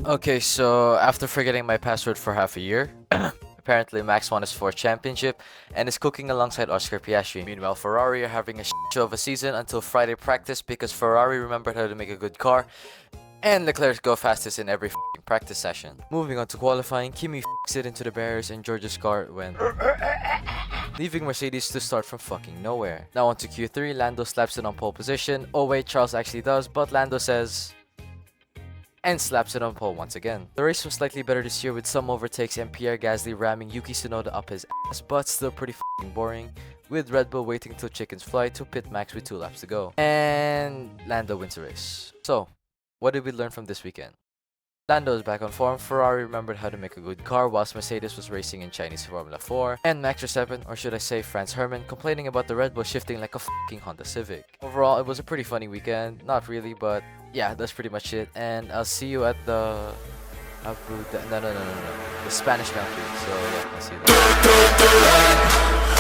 Okay, so after forgetting my password for half a year, apparently Max won his 4th championship and is cooking alongside Oscar Piastri. Meanwhile, Ferrari are having a show of a season until Friday practice because Ferrari remembered how to make a good car and Leclerc go fastest in every practice session. Moving on to qualifying, Kimi it into the barriers and George's car went leaving Mercedes to start from fucking nowhere. Now on to Q3, Lando slaps it on pole position. Oh wait, Charles actually does, but Lando says and slaps it on pole once again. The race was slightly better this year with some overtakes and Pierre Gasly ramming Yuki Tsunoda up his ass, but still pretty fucking boring, with Red Bull waiting till chickens fly to pit Max with 2 laps to go. And Lando wins the race. So, what did we learn from this weekend? Lando is back on form, Ferrari remembered how to make a good car whilst Mercedes was racing in Chinese Formula 4, and Max Verstappen, or should I say Franz Hermann, complaining about the Red Bull shifting like a fucking Honda Civic. Overall, it was a pretty funny weekend. Not really, but yeah, that's pretty much it. And I'll see you at the the Spanish Grand Prix. So yeah, I'll see you there.